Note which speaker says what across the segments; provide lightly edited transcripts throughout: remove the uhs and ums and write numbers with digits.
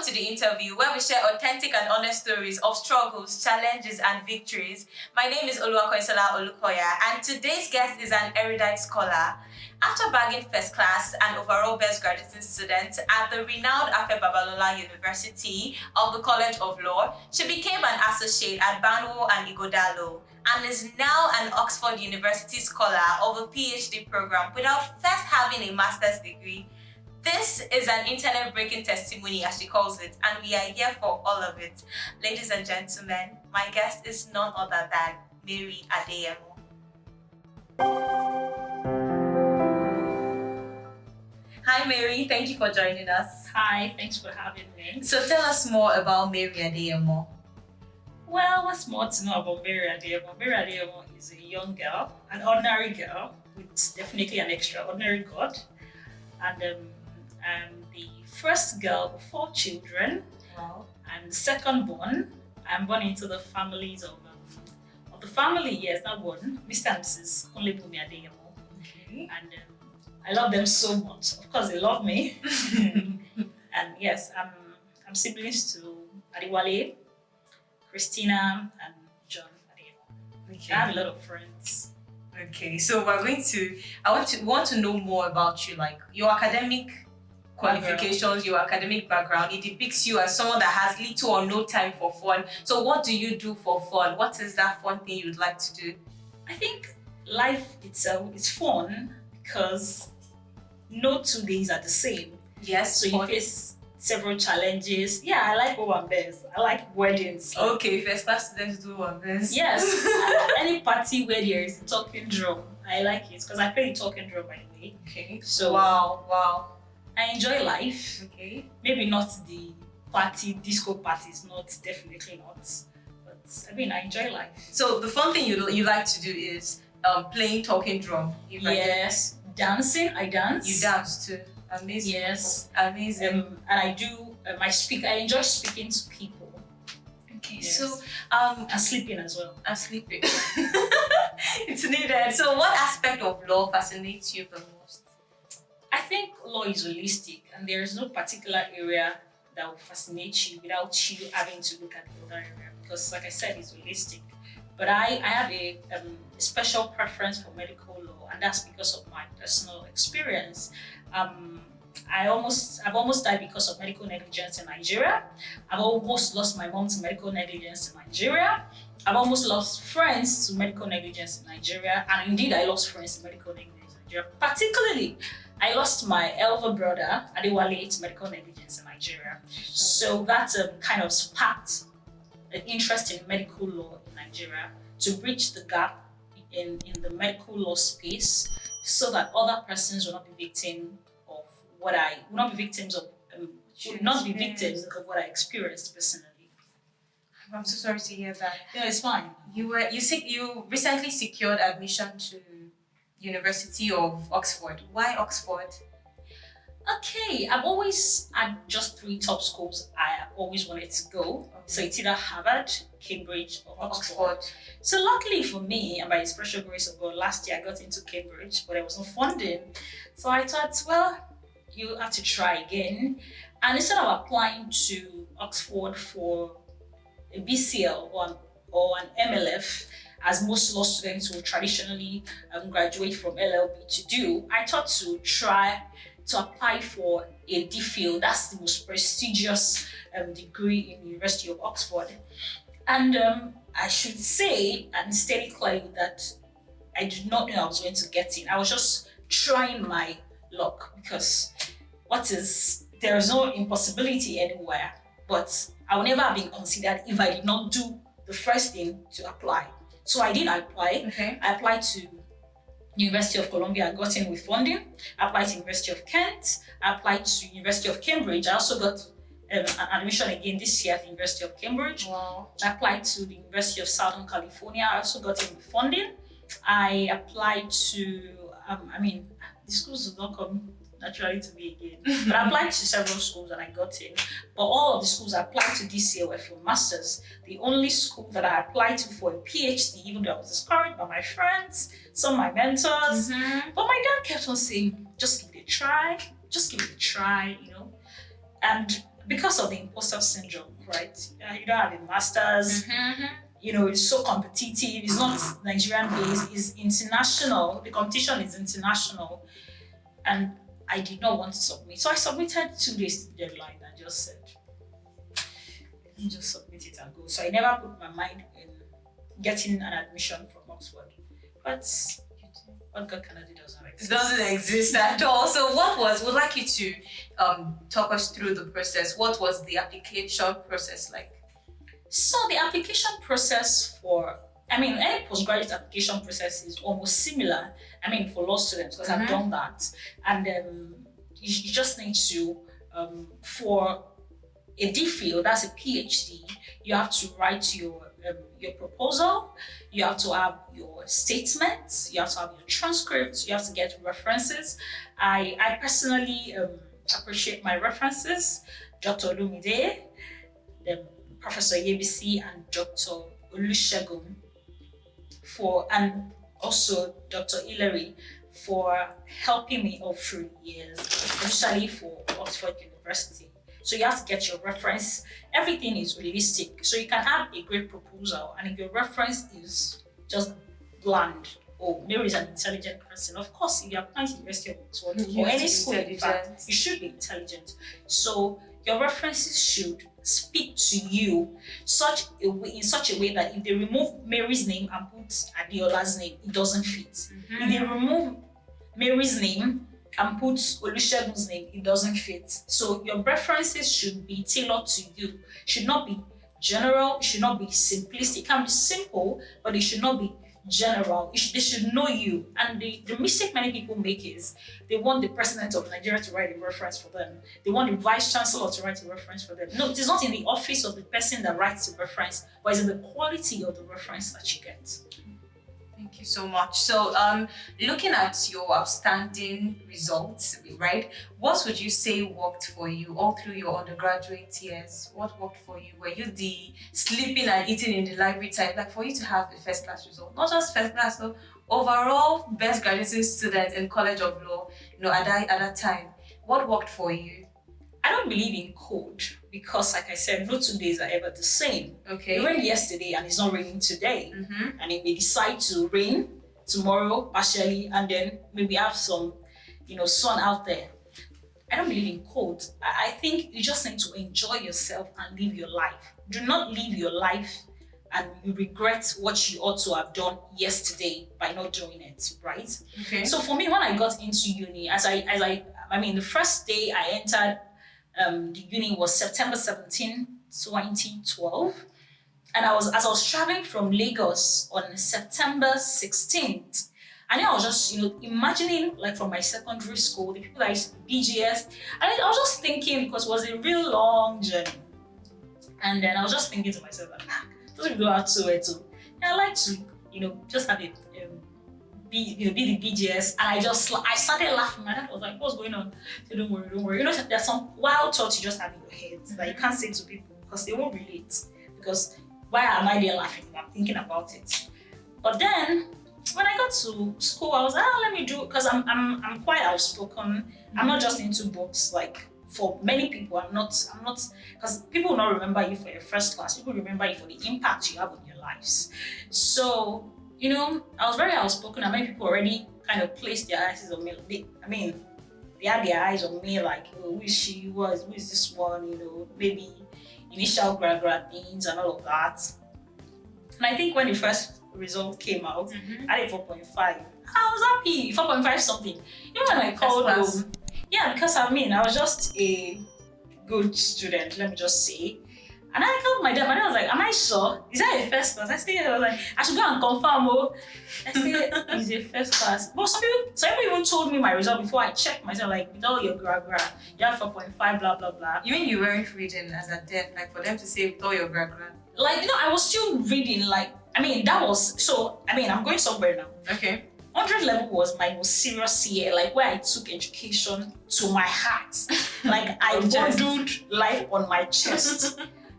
Speaker 1: to the interview where we share authentic and honest stories of struggles, challenges, and victories. My name is Oluwakoinsola Olukoya, and today's guest is an erudite scholar. After bagging first class and overall best graduating student at the renowned Afe Babalola University of the College of Law, she became an associate at Banwo and Igodalo and is now an Oxford University scholar of a PhD program without first having a master's degree. This is an internet-breaking testimony, as she calls it, and we are here for all of it. Ladies and gentlemen, my guest is none other than Mary Adeyemo. Hi Mary, thank you for joining us.
Speaker 2: Hi, thanks for having me.
Speaker 1: So tell us more about Mary Adeyemo.
Speaker 2: Well, what's more to know about Mary Adeyemo? Mary Adeyemo is a young girl, an ordinary girl with definitely an extraordinary God. And I'm the first girl with 4 children.
Speaker 1: Wow.
Speaker 2: I'm the second born. I'm born into the families of the family, yes, that one, Mr. and Mrs. Onlebumi Adeyemo.
Speaker 1: Okay.
Speaker 2: And I love them so much. Of course, they love me. And yes, I'm siblings to Adewale, Christina, and John Adeyemo.
Speaker 1: Okay.
Speaker 2: I have a lot of friends.
Speaker 1: Okay, so I want to know more about you, like your academic qualifications, your academic background. It depicts you as someone that has little or no time for fun. So what do you do for fun? What is that fun thing you'd like to do?
Speaker 2: I think life itself is fun because no 2 days are the same.
Speaker 1: Yes,
Speaker 2: So you face several challenges. Yeah, I like Owambes. I like weddings.
Speaker 1: Okay, first class students do one best.
Speaker 2: Yes, any party where there is a talking drum, I like it because I play the talking drum by the way.
Speaker 1: Okay.
Speaker 2: So
Speaker 1: Wow.
Speaker 2: I enjoy life.
Speaker 1: Okay.
Speaker 2: Maybe not the disco parties, definitely not. But I mean, I enjoy life.
Speaker 1: So the fun thing you like to do is playing talking drum.
Speaker 2: Yes, dancing. I dance.
Speaker 1: You dance too. Amazing.
Speaker 2: Yes.
Speaker 1: Amazing.
Speaker 2: And I do. I enjoy speaking to people.
Speaker 1: Okay.
Speaker 2: Yes.
Speaker 1: So
Speaker 2: And sleeping as well.
Speaker 1: I'm sleeping. It's needed. So what aspect of law fascinates you the most?
Speaker 2: I think law is holistic, and there is no particular area that will fascinate you without you having to look at the other area. Because, like I said, it's holistic. But I have a special preference for medical law, and that's because of my personal experience. I've almost died because of medical negligence in Nigeria. I've almost lost my mom to medical negligence in Nigeria. I've almost lost friends to medical negligence in Nigeria, and indeed I lost friends to medical negligence in Nigeria. Particularly, I lost my elder brother Adewale to medical negligence in Nigeria. So that kind of sparked an interest in medical law in Nigeria to bridge the gap in the medical law space, so that other persons will not be victims of what I experienced personally.
Speaker 1: I'm so sorry to hear that.
Speaker 2: Yeah, it's fine.
Speaker 1: You recently secured admission to University of Oxford. Why Oxford?
Speaker 2: Okay, I've always had just 3 top schools I always wanted to go. So it's either Harvard, Cambridge, or Oxford. So luckily for me, and by the special grace of God, last year I got into Cambridge, but there was no funding. So I thought, well, you have to try again. And instead of applying to Oxford for a BCL or an MLF, as most law students will traditionally graduate from LLB to do, I thought to try to apply for a DPhil. That's the most prestigious degree in the University of Oxford. And I should say and state it clearly that I did not know I was going to get in. I was just trying my luck because there is no impossibility anywhere, but I would never have been considered if I did not do the first thing to apply. So I did apply.
Speaker 1: Okay.
Speaker 2: I applied to University of Columbia, I got in with funding. I applied to University of Kent. I applied to University of Cambridge. I also got an admission again this year at the University of Cambridge.
Speaker 1: Wow.
Speaker 2: I applied to the University of Southern California. I also got in with funding. I applied to, the schools did not come naturally to me again. But I applied to several schools and I got in. But all of the schools I applied to this year were for masters. The only school that I applied to for a PhD, even though I was discouraged by my friends, some of my mentors, but my dad kept on saying, just give it a try, you know. And because of the imposter syndrome, right? You don't have a master's.
Speaker 1: Mm-hmm.
Speaker 2: It's so competitive. It's not Nigerian based. It's international. The competition is international, and I did not want to submit. So I submitted 2 days to the deadline and just said, let me just submit it and go. So I never put my mind in getting an admission from Oxford. But what God cannot do doesn't exist.
Speaker 1: It doesn't exist at all. So we'd like you to talk us through the process. What was the application process like?
Speaker 2: So the application process any postgraduate application process is almost similar. For law students, because I've done that. And you just need to, for a DPhil, that's a PhD, you have to write your proposal, you have to have your statements, you have to have your transcripts, you have to get references. I personally appreciate my references, Dr. Lumide, Professor Yebisi, and Dr. Olusegun, and also Dr. Hilary, for helping me all through the years, especially for Oxford University. So you have to get your reference. Everything is realistic. So you can have a great proposal, and if your reference is just bland, oh, Mary is an intelligent person. Of course, if you're applying to the University of Oxford or any school, in fact, you should be intelligent. So your references should speak to you in such a way that if they remove Mary's name and put Adeola's name, it doesn't fit.
Speaker 1: Mm-hmm.
Speaker 2: If they remove Mary's name and put Olusegun's name, it doesn't fit. So your references should be tailored to you. Should not be general, it should not be simplistic. It can be simple, but it should not be general. They should know you. And the mistake many people make is they want the president of Nigeria to write a reference for them. They want the vice chancellor to write a reference for them. No, it is not in the office of the person that writes the reference, but it's in the quality of the reference that you get.
Speaker 1: Thank you so much. So, looking at your outstanding results, right? What would you say worked for you all through your undergraduate years? What worked for you? Were you the sleeping and eating in the library type? Like for you to have a first class result, not just first class, so overall best graduating student in College of Law. At that time, what worked for you?
Speaker 2: I don't believe in code because, like I said, no 2 days are ever the same.
Speaker 1: Okay.
Speaker 2: It rained yesterday and it's not raining today.
Speaker 1: Mm-hmm.
Speaker 2: And it may decide to rain tomorrow partially, and then maybe have some, sun out there. I don't believe in code. I think you just need to enjoy yourself and live your life. Do not live your life and you regret what you ought to have done yesterday by not doing it, right?
Speaker 1: Okay.
Speaker 2: So for me, when I got into uni, the first day I entered the uni was September 17, 2012. And as I was traveling from Lagos on September 16th, and then I was just, imagining like from my secondary school, the people that used to be BGS. And I was just thinking, because it was a real long journey. And then I was just thinking to myself, those people are so too. I like to, just have it, be the BGS. And I started laughing. My dad was like, what's going on? So don't worry. There's some wild thoughts you just have in your head that you can't say to people because they won't relate. Because why am I there laughing if I'm thinking about it? But then when I got to school, I was like, let me do it, because I'm quite outspoken. Mm-hmm. I'm not just into books. Like for many people, I'm not, because people will not remember you for your first class. People remember you for the impact you have on your lives. So, I was very outspoken, and many people already kind of placed their eyes on me. They had their eyes on me like, who is she? Who is this one? Maybe initial grad things and all of that. And I think when the first result came out,
Speaker 1: Mm-hmm.
Speaker 2: I had a 4.5. I was happy, 4.5 something. Even when I called home, because I was just a good student, let me just say. And I called my dad. My dad was like, am I sure? Is that a first class? I was like, I should go and confirm. I said, it's a first class. But some people even told me my result before I checked myself, like, with all your grad, you have 4.5, blah, blah, blah.
Speaker 1: You mean you weren't reading as a deaf, like for them to say with all your grad?
Speaker 2: Like, I was still reading, like, that was, so, I'm going somewhere now.
Speaker 1: Okay.
Speaker 2: 100 level was my most serious year, like where I took education to my heart. Like I bundled life on my chest.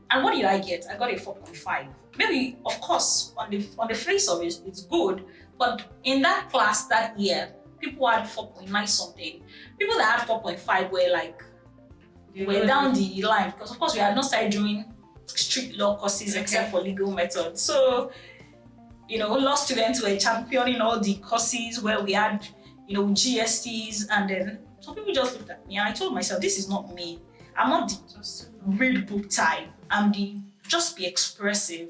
Speaker 2: And what did I get? I got a 4.5. Maybe, of course, on the face of it, it's good. But in that class that year, people had 4.9 something. People that had 4.5 were like We're down the line because, of course, we had not started doing strict law courses except for legal methods. So, law students were championing all the courses where we had, GSTs, and then some people just looked at me and I told myself, this is not me. I'm not the read book type. I'm the just be expressive.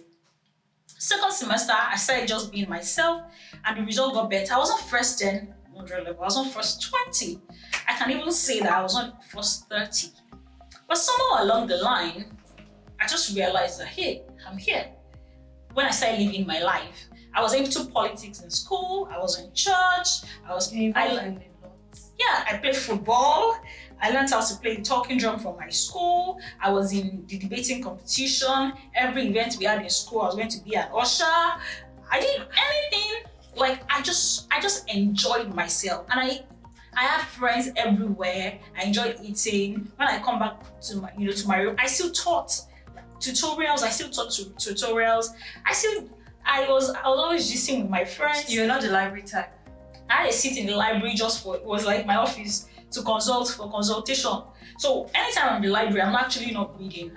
Speaker 2: Second semester, I started just being myself and the result got better. I wasn't first 10, 100 level. I was not first 20. I can even say that I was not first 30. But somewhere along the line, I just realized that, hey, I'm here. When I started living my life, I was into politics in school, I was in church, I played football, I learned how to play the talking drum from my school, I was in the debating competition, every event we had in school, I was going to be an usher. I did anything, I just enjoyed myself. And I have friends everywhere, I enjoyed eating. When I come back to my room, I still taught tutorials, I was always gisting with my friends.
Speaker 1: You're not the library type.
Speaker 2: I had a seat in the library it was like my office to consult for consultation. So anytime I'm in the library, I'm actually not reading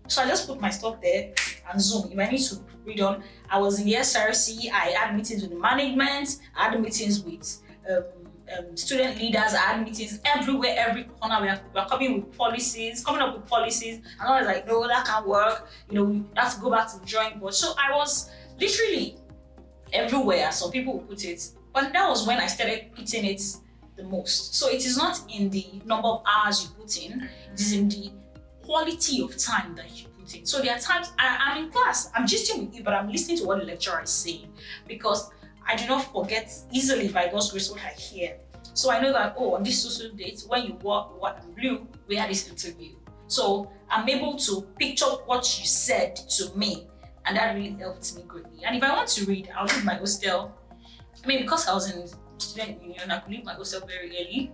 Speaker 2: so I just put my stuff there and Zoom. If I need to read on, I was in the SRC, I had meetings with the management, I had meetings with student leaders, I had meetings everywhere, every corner. We're coming up with policies, and I was like, no, that can't work. We have to go back to the drawing board. So I was literally everywhere, some people would put it. But that was when I started hitting it the most. So it is not in the number of hours you put in, it is in the quality of time that you put in. So there are times I'm in class, I'm gisting with you, but I'm listening to what the lecturer is saying because I do not forget easily by God's grace what I hear. So I know that, on this social date, when you walk white and blue, we had this interview. So I'm able to picture what you said to me, and that really helped me greatly. And if I want to read, I'll leave my hostel. Because I was in student union, I could leave my hostel very early.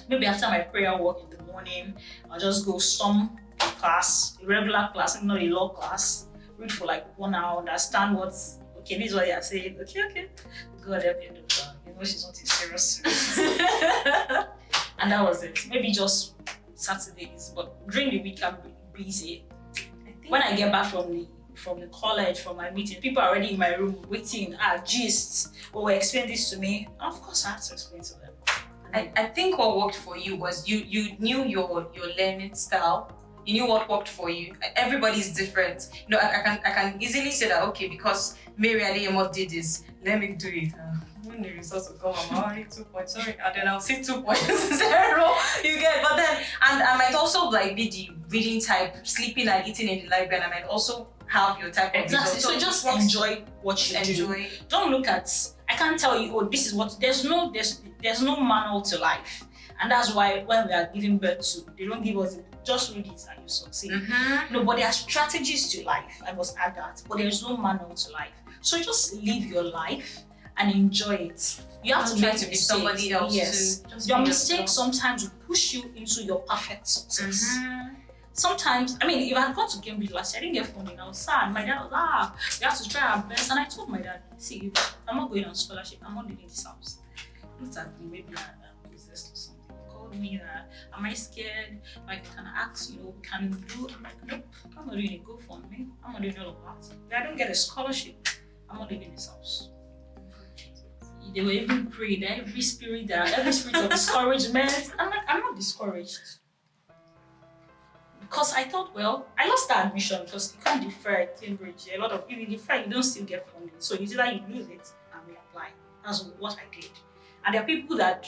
Speaker 2: Maybe after my prayer walk in the morning, I'll just go storm a class, a regular class, not a law class, read for 1 hour, understand this is what you're saying. Okay. God help you, doctor. She's not in serious. And that was it. Maybe just Saturdays, but during the week I'm busy. When I get back from the college, from my meeting, people are already in my room waiting, gists, explain this to me. And of course I have to explain to them.
Speaker 1: I think what worked for you was you knew your learning style. You knew what worked for you. Everybody's different. I can easily say that, okay, because Mary Adeyemo did this, let me do it. When the results will come, I'm already 2 points, sorry, and then I'll see 2 points, 0. You get, but then, and I might also be the reading type, sleeping and eating in the library, and I might also have your type of
Speaker 2: exactly. So just enjoy what you do. Don't look at, I can't tell you, this is what, there's no manual to life. And that's why when we are giving birth to, they don't give us just read it and you succeed. But there are strategies to life, I must add that, but there is no manual to life. So just live your life and enjoy it. You have to try to be somebody else. Yes. Your mistakes sometimes will push you into your perfect success. Sometimes, if I had gone to Cambridge last year, I didn't get funding, I was sad. My dad was, we have to try our best. And I told my dad, see, I'm not going on scholarship, I'm not leaving this house. Looked at me, maybe I'm possessed or something. Me am I scared? Can I ask, can do? I'm like, nope, I'm not doing a GoFundMe. I'm not doing all of that. If I don't get a scholarship, I'm not leaving this house. They were even praying every spirit of discouragement. I'm like, I'm not discouraged. Because I thought, I lost that admission because you can't defer at Cambridge. A lot of people defer, you don't still get funding. So it's either you lose it and reapply. That's what I did. And there are people that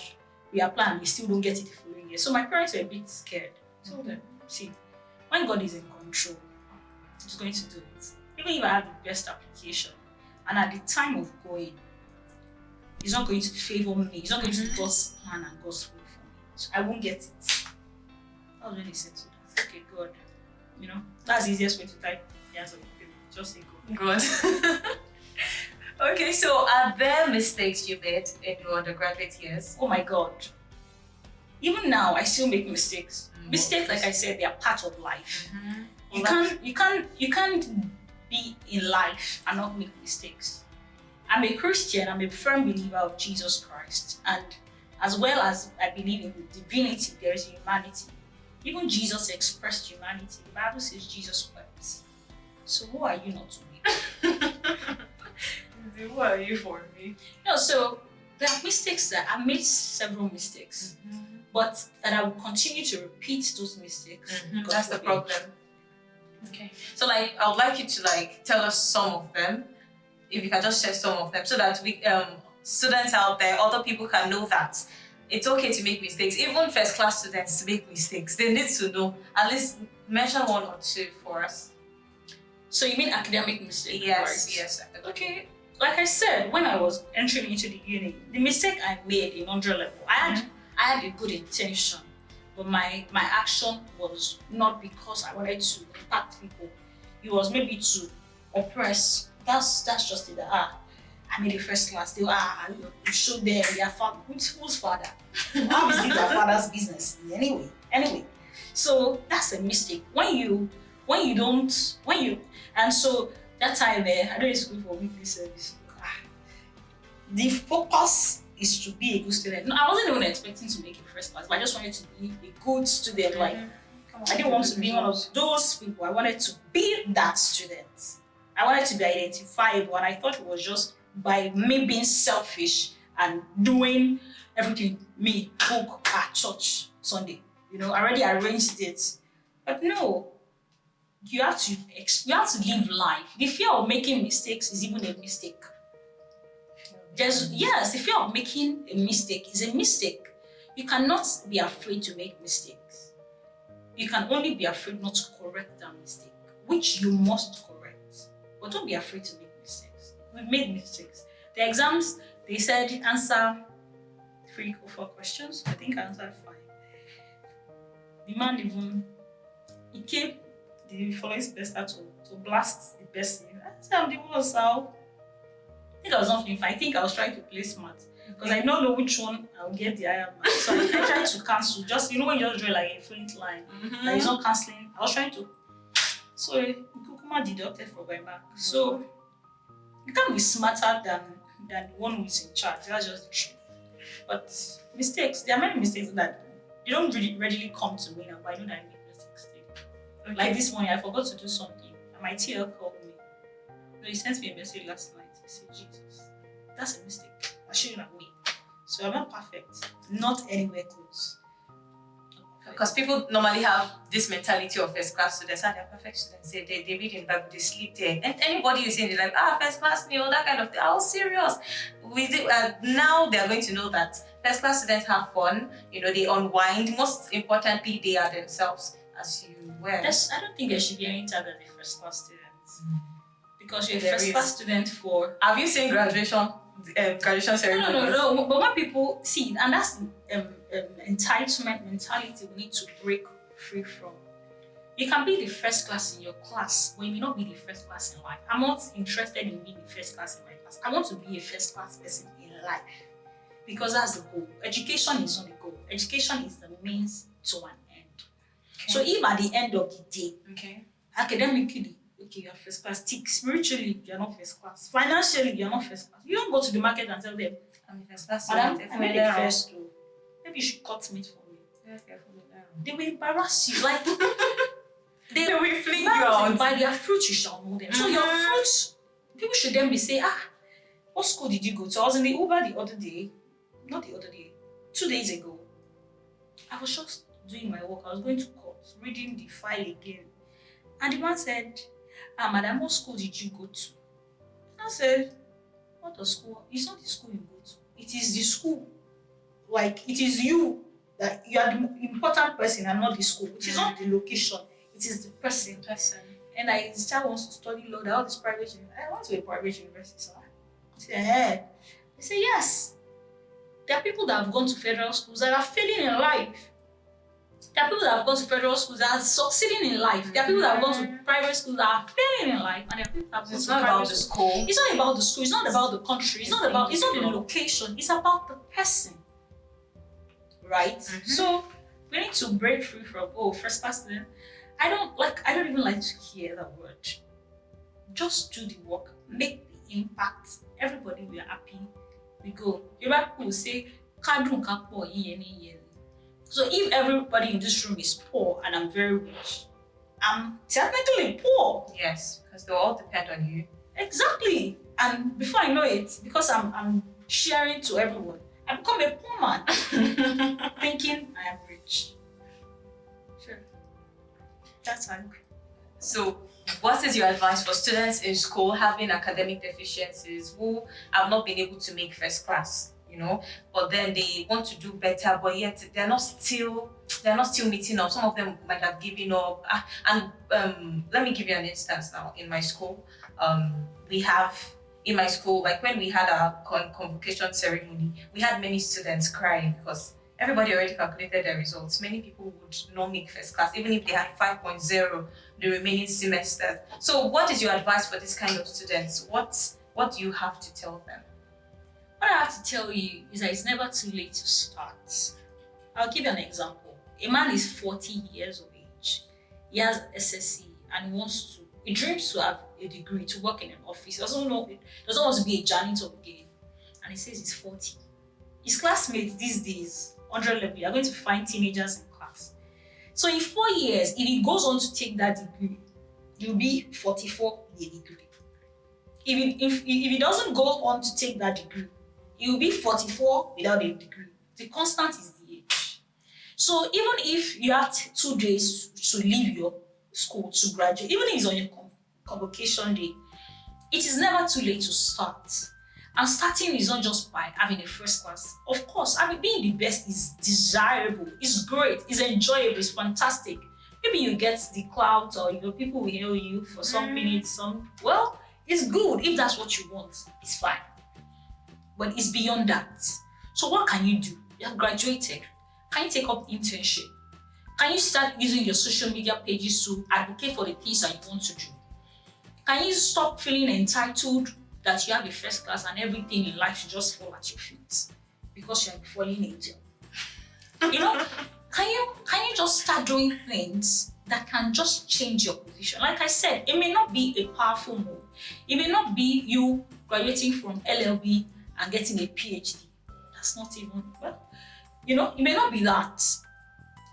Speaker 2: we apply and we still don't get it the following year. So my parents were a bit scared. I told them, see, when God is in control, He's going to do it. Even if I have the best application, and at the time of going, He's not going to favor me. He's not going to do God's plan and God's will for me. So I won't get it. That was when He said to that. Okay, God, that's the easiest way to type the answer of the paper. Just say God.
Speaker 1: Okay, so are there mistakes you made in your undergraduate years?
Speaker 2: Oh my God. Even now, I still make mistakes. Mistakes, like I said, they are part of life. You can't be in life and not make mistakes. I'm a Christian, I'm a firm believer of Jesus Christ. And As well as I believe in divinity, there is humanity. Even Jesus expressed humanity. The Bible says Jesus wept. So who are you not to be?
Speaker 1: Who are you for me?
Speaker 2: No, so there are mistakes that I made several mistakes, but that I will continue to repeat those mistakes.
Speaker 1: That's the problem. Okay. So like I would like you to like tell us some of them. If you can just share some of them so that we students out there, other people can know that it's okay to make mistakes. Even first class students make mistakes. They need to know. At least mention one or two for us.
Speaker 2: So you mean academic mistakes?
Speaker 1: Yes,
Speaker 2: right?
Speaker 1: yes.
Speaker 2: Okay. Like I said, when I was entering into the uni, the mistake I made in 100 level, I had a good intention, but my action was not because I wanted to impact people. It was maybe to oppress. That's just it. I made the first class. They you showed them their father. Whose father? How is it their father's business? Anyway. So that's a mistake. And so that time I don't school for weekly service. The focus is to be a good student. No, I wasn't even expecting to make it first class, but I just wanted to be a good student. Like I didn't want to be one of those people. I wanted to be that student. I wanted to be identifiable, and I thought it was just by me being selfish and doing everything, me, book, at church, Sunday. I already arranged it. But no, you have to live life. The fear of making mistakes is even a mistake. The fear of making a mistake is a mistake. You cannot be afraid to make mistakes. You can only be afraid not to correct that mistake, which you must correct. But don't be afraid to make mistakes. We've made mistakes. The exams, they said answer 3 or 4 questions. I think I answered 5. The man he came the following semester to blast the person. I said, I'm the worst. I think I was not feeling fine. I think I was trying to play smart because I don't know which one I'll get the higher mark. So I tried to cancel. Just when you just draw like a faint line, that is not cancelling. I was trying to. So Kukuma deducted from my mark. So you can't be smarter than the one who is in charge. That's just the truth. But mistakes, there are many mistakes that they don't really readily come to me now, but I know that I make mistakes too. Okay. Like this morning, I forgot to do something, and my TL called me. He sent me a message last night. He said, Jesus, that's a mistake. I shouldn't have made. So I'm not perfect. Not anywhere close.
Speaker 1: Because people normally have this mentality of first class students, and they're perfect students. They read in the Bible, they sleep there. And anybody you see, they're like, first class, that kind of thing. Oh, serious. Now they're going to know that first class students have fun, they unwind. Most importantly, they are themselves, as you were.
Speaker 2: I don't think there should be any tag as a first class student. Because you're a first class student for.
Speaker 1: Have you seen graduation ceremony?
Speaker 2: No. But when people see, and that's entitlement mentality we need to break free from. You can be the first class in your class, but you may not be the first class in life. I'm not interested in being the first class in my class. I want to be a first class person in life because that's the goal. Education is not the goal. Education is the means to an end. Okay. So if at the end of the day, academically, you are first class. Spiritually, you are not first class. Financially, you are not first class. You don't go to the market and tell them, I'm first class. I'm the first too. Maybe you should cut meat for me. They will embarrass you. Like they will fling you out. By their fruit you shall know them. So your fruits, people should then be saying, what school did you go to? I was in the Uber the other day. Not the other day. 2 days ago. I was just doing my work. I was going to court, reading the file again. And the man said, madam, what school did you go to? And I said, what the school? It's not the school you go to. It is the school. Like, it is you. That you are the important person and not the school. It is not the location. It is the person. And his child wants to study law. All this private university. I went to a private university. So I said, I said, yes. There are people that have gone to federal schools that are failing in life. There are people that have gone to federal schools that are succeeding in life. There are people that have gone to private schools that are failing in life. And there are people that have gone to private schools. It's not about the school. It's not about the country. It's not the location. It's about the person. Right? So we need to break free from first class student. I don't even like to hear that word. Just do the work, make the impact. Everybody will be happy. We go. Yoruba people will say, So if everybody in this room is poor and I'm very rich, I'm technically poor.
Speaker 1: Yes, because they all depend on you.
Speaker 2: Exactly. And before I know it, because I'm sharing to everyone, I become a poor man thinking I am rich. Sure. That's fine.
Speaker 1: So, what is your advice for students in school having academic deficiencies who have not been able to make first class, but then they want to do better, but yet they're not still meeting up. Some of them might have given up. Let me give you an instance now. In my school, like when we had our convocation ceremony, we had many students crying because everybody already calculated their results. Many people would not make first class, even if they had 5.0 the remaining semesters. So what is your advice for this kind of students? What do you have to tell them?
Speaker 2: What I have to tell you is that it's never too late to start. I'll give you an example. A man is 40 years of age. He has SSC and he dreams to have a degree, to work in an office. He doesn't want to be a janitor again. And he says he's 40. His classmates these days, 100 level, are going to find teenagers in class. So in 4 years, if he goes on to take that degree, he'll be 44 with a degree. If he doesn't go on to take that degree, he will be 44 without a degree. The constant is the age. So even if you have 2 days to leave your school to graduate, even if it's on your convocation day, it is never too late to start. And starting is not just by having a first class. Of course, being the best is desirable, it's great, it's enjoyable, it's fantastic. Maybe you get the clout or people will hail you for some minutes, it's good. If that's what you want, it's fine. But it's beyond that. So what can you do? You have graduated. Can you take up internship? Can you start using your social media pages to advocate for the things that you want to do? Can you stop feeling entitled that you have a first class and everything in life should just fall at your feet because you are a fallen angel? Can you just start doing things that can just change your position? Like I said, it may not be a powerful move. It may not be you graduating from LLB and getting a PhD. That's not even, it may not be that.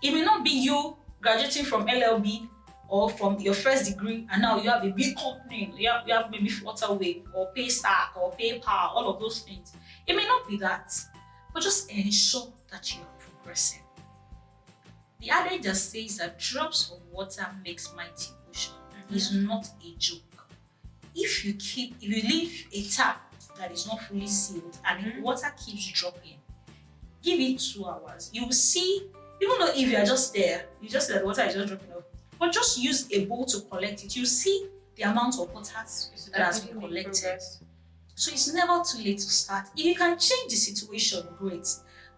Speaker 2: It may not be you graduating from LLB or from your first degree and now you have a big company. You have maybe Flutterwave or Paystack or PayPal, all of those things. It may not be that, but just ensure that you are progressing. The adage that says that drops of water makes mighty ocean is not a joke. If you leave a tap that is not fully sealed and the water keeps dropping, give it 2 hours. You will see, even though if you are just there, you just see that the water is just dropping off, but just use a bowl to collect it. You see the amount of water that has been collected. So it's never too late to start. If you can change the situation, great.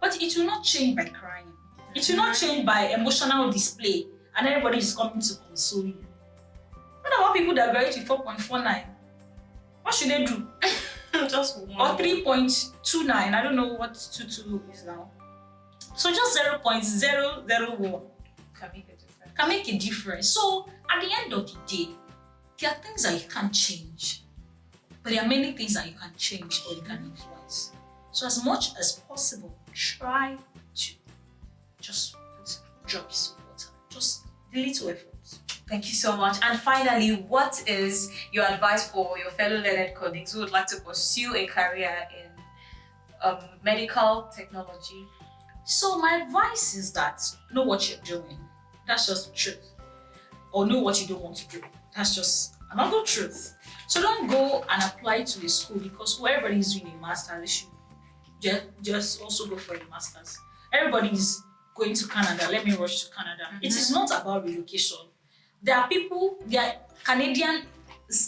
Speaker 2: But it will not change by crying. It will not change by emotional display and everybody is coming to console you. What about people that graduate with 4.49? What should they do?
Speaker 1: Just one.
Speaker 2: Or 3.29. I don't know what 22 is now. So just 0.001 can make a difference. So at the end of the day, there are things that you can't change. But there are many things that you can change or you can influence. So as much as possible, try to just put drops of water. Just a little effort.
Speaker 1: Thank you so much. And finally, what is your advice for your fellow learned colleagues who would like to pursue a career in medical technology?
Speaker 2: So my advice is that know what you're doing. That's just the truth. Or know what you don't want to do. That's just another truth. So don't go and apply to a school because everybody is doing a master's. They should just also go for a master's. Everybody is going to Canada. Let me rush to Canada. It is not about relocation. There are Canadians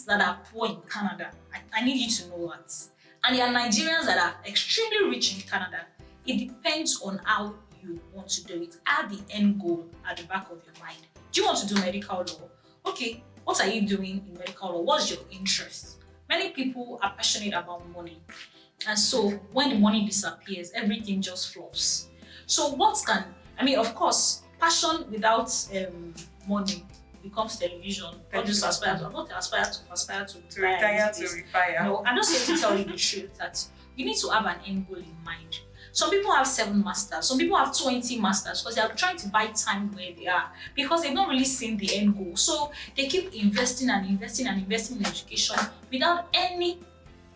Speaker 2: that are poor in Canada. I need you to know that. And there are Nigerians that are extremely rich in Canada. It depends on how you want to do it. Have the end goal at the back of your mind. Do you want to do medical law? Okay, what are you doing in medical law? What's your interest? Many people are passionate about money. And so when the money disappears, everything just flops. So of course, passion without money becomes television. I'm not aspire to
Speaker 1: retire to retire.
Speaker 2: No, I'm just here to tell you the truth that you need to have an end goal in mind. Some people have 7 masters, some people have 20 masters because they are trying to buy time where they are because they've not really seen the end goal. So they keep investing and investing and investing in education without any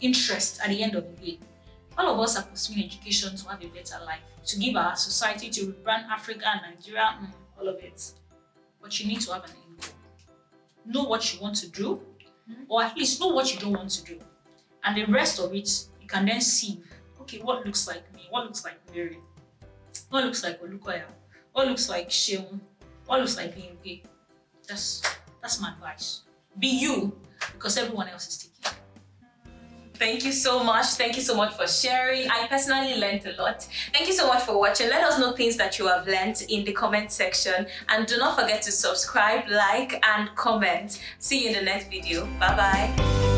Speaker 2: interest at the end of the day. All of us are pursuing education to have a better life, to give our society, to rebrand Africa and Nigeria, all of it. But you need to have an end goal. Know what you want to do, or at least know what you don't want to do. And the rest of it, you can then see, okay, what looks like me? What looks like Mary? What looks like Olukoya? What looks like Sheung? What looks like Bimpe? That's my advice. Be you, because everyone else is taking.
Speaker 1: Thank you so much. Thank you so much for sharing. I personally learned a lot. Thank you so much for watching. Let us know things that you have learned in the comment section. And do not forget to subscribe, like, and comment. See you in the next video. Bye-bye.